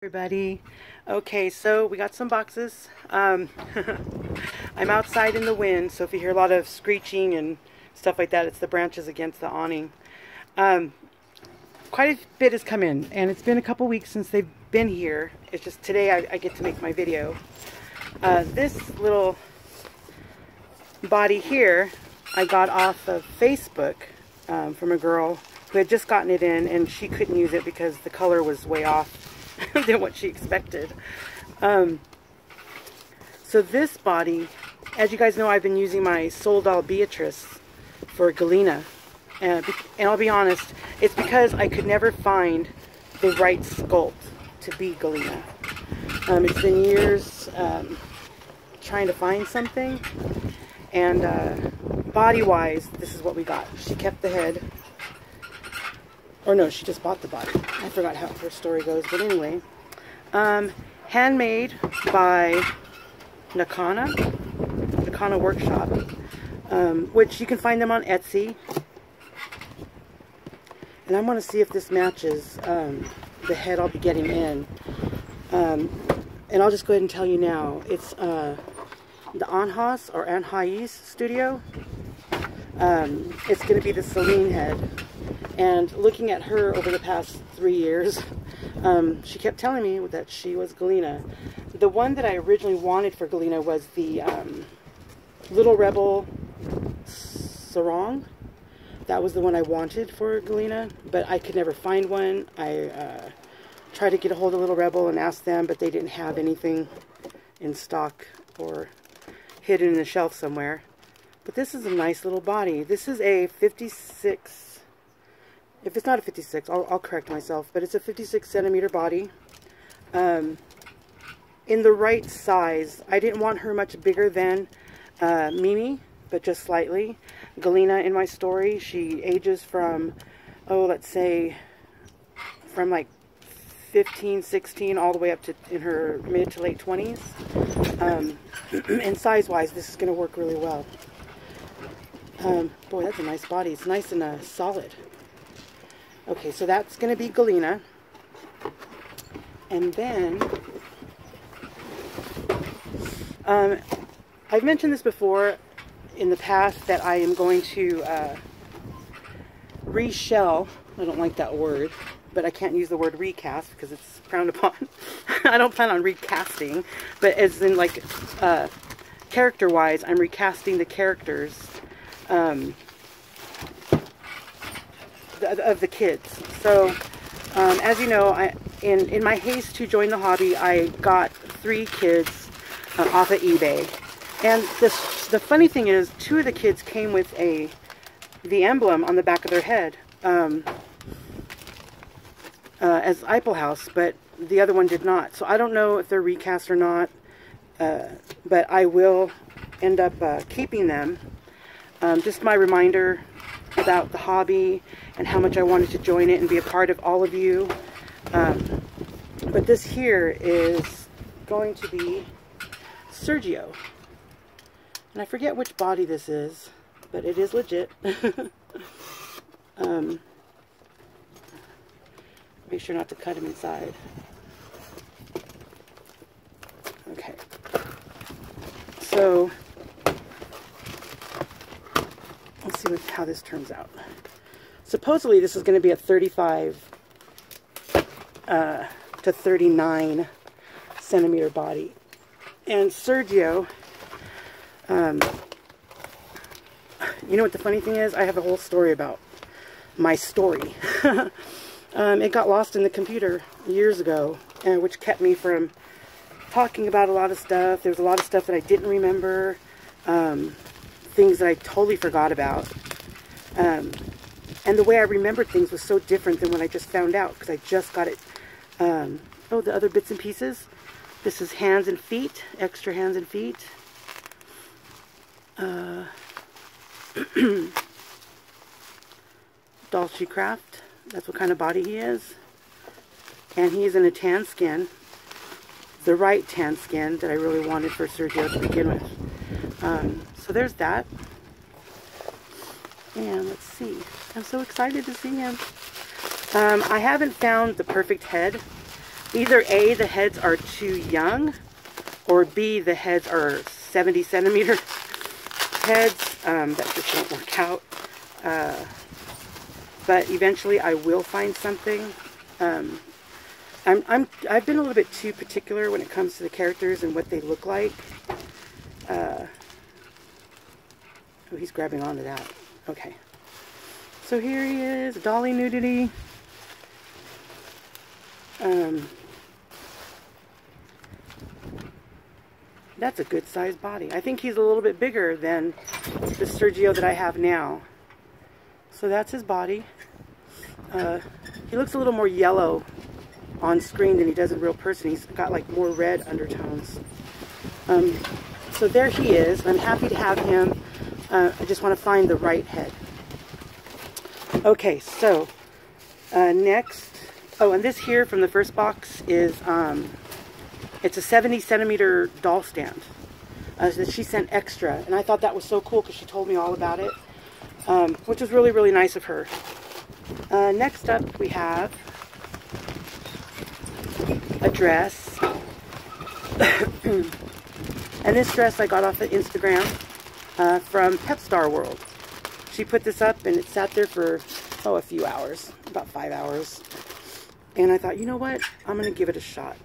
Everybody. Okay, so we got some boxes. I'm outside in the wind, so if you hear a lot of screeching and stuff like that, it's the branches against the awning. Quite a bit has come in, and it's been a couple weeks since they've been here. It's just today I get to make my video. This little body here I got off of Facebook from a girl who had just gotten it in, and she couldn't use it because the color was way off than what she expected. So this body, as you guys know, I've been using my Soul Doll Beatrice for Galena, and I'll be honest, it's because I could never find the right sculpt to be Galena. It's been years trying to find something, and body-wise, this is what we got. She kept the head. Or no, she just bought the body. I forgot how her story goes, but anyway. Handmade by Nakana Workshop, which you can find them on Etsy. And I want to see if this matches the head I'll be getting in. And I'll just go ahead and tell you now. It's the Anhas or Anhais studio. It's going to be the Celine Head. And looking at her over the past 3 years, she kept telling me that she was Galena. The one that I originally wanted for Galena was the Little Rebel Sarong. That was the one I wanted for Galena, but I could never find one. I tried to get a hold of Little Rebel and ask them, but they didn't have anything in stock or hidden in a shelf somewhere. But this is a nice little body. This is a 56... If it's not a 56, I'll correct myself, but it's a 56 centimeter body. In the right size. I didn't want her much bigger than Mimi, but just slightly. Galena, in my story, she ages from, let's say, from like 15, 16, all the way up to in her mid to late 20s. And size-wise, this is going to work really well. Boy, that's a nice body. It's nice and solid. Okay, so that's going to be Galena. And then, I've mentioned this before in the past that I am going to reshell. I don't like that word, but I can't use the word recast because it's frowned upon. I don't plan on recasting, but as in like character-wise, I'm recasting the characters of the kids. So as you know, in my haste to join the hobby, I got 3 kids off of eBay, and the funny thing is 2 of the kids came with the emblem on the back of their head as Eiffel House, but the other one did not. So I don't know if they're recast or not, but I will end up keeping them. Just my reminder about the hobby and how much I wanted to join it and be a part of all of you. But this here is going to be Sergio. And I forget which body this is, but it is legit. Make sure not to cut him inside. Okay. So let's see how this turns out. Supposedly this is going to be a 35 to 39 centimeter body. And Sergio, you know what the funny thing is? I have a whole story about my story. It got lost in the computer years ago, which kept me from talking about a lot of stuff. There was a lot of stuff that I didn't remember. Things that I totally forgot about. And the way I remembered things was so different than when I just found out, because I just got it. The other bits and pieces. This is hands and feet, extra hands and feet. Dolce Craft, that's what kind of body he is. And he's in a tan skin. The right tan skin that I really wanted for Sergio to begin with. So there's that. And let's see. I'm so excited to see him. I haven't found the perfect head. Either A, the heads are too young, or B, the heads are 70 centimeter heads that just won't work out. But eventually I will find something. I've been a little bit too particular when it comes to the characters and what they look like. Oh, he's grabbing onto that. Okay. So here he is, Dolly Nudity. That's a good sized body. I think he's a little bit bigger than the Sergio that I have now. So that's his body. He looks a little more yellow on screen than he does in real person. He's got like more red undertones. So there he is. I'm happy to have him. I just want to find the right head. Okay, so next, oh, and this here from the first box is, it's a 70 centimeter doll stand that she sent extra, and I thought that was so cool because she told me all about it, which was really, really nice of her. Next up, we have a dress, and this dress I got off of Instagram from Pep Star World. She put this up and it sat there for, a few hours, about 5 hours. And I thought, you know what? I'm going to give it a shot.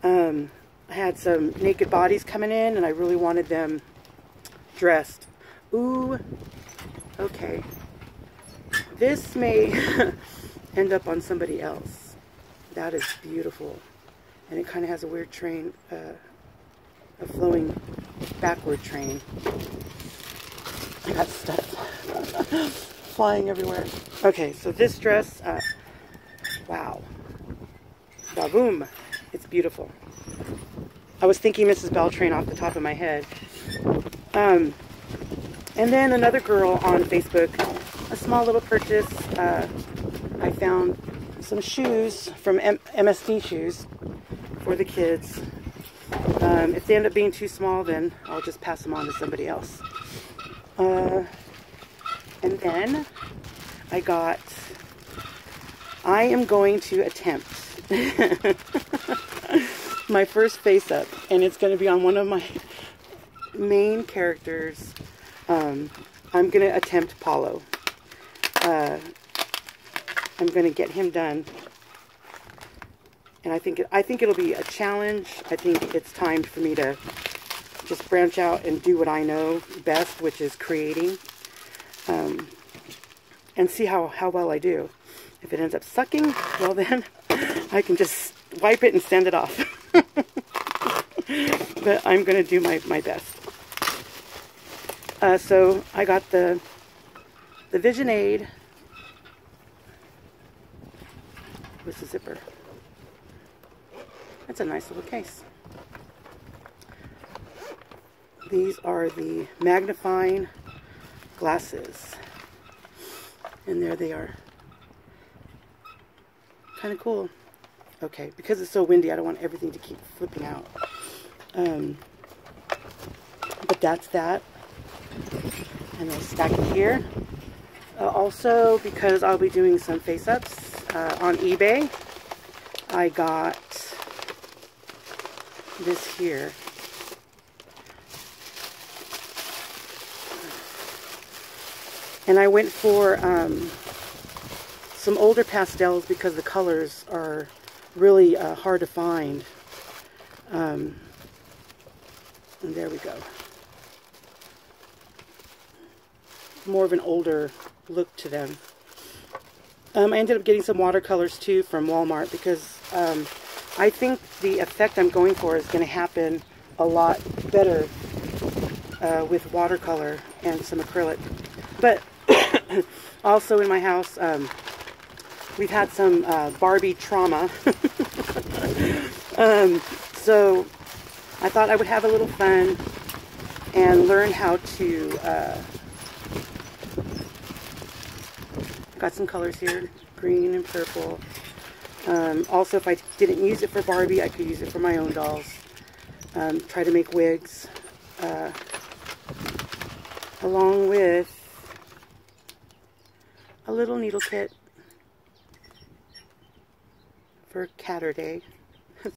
I had some naked bodies coming in and I really wanted them dressed. Ooh, okay. This may end up on somebody else. That is beautiful. And it kind of has a weird train, a flowing backward train. I got stuff flying everywhere. Okay, so this dress, wow. Ba-boom. It's beautiful. I was thinking Mrs. Beltrain off the top of my head. And then another girl on Facebook, a small little purchase. I found some shoes from MSD Shoes for the kids. If they end up being too small, then I'll just pass them on to somebody else. And then I am going to attempt my first face up, and it's going to be on one of my main characters. I'm going to attempt Paulo. I'm going to get him done, and I think it'll be a challenge. I think it's time for me to just branch out and do what I know best, which is creating, and see how well I do. If it ends up sucking, well then I can just wipe it and send it off. But I'm going to do my best. So I got the Vision Aid with the zipper. That's a nice little case. These are the Magnifying Glasses. And there they are. Kind of cool. Okay, because it's so windy, I don't want everything to keep flipping out. But that's that. And I'll stack it here. Also, because I'll be doing some face-ups on eBay, I got this here. And I went for some older pastels because the colors are really hard to find. And there we go. More of an older look to them. I ended up getting some watercolors too from Walmart because I think the effect I'm going for is going to happen a lot better with watercolor and some acrylic. But also in my house, we've had some Barbie trauma. So I thought I would have a little fun and learn how to, got some colors here, green and purple. Also, if I didn't use it for Barbie, I could use it for my own dolls. Try to make wigs, along with a little needle kit for Catter Day.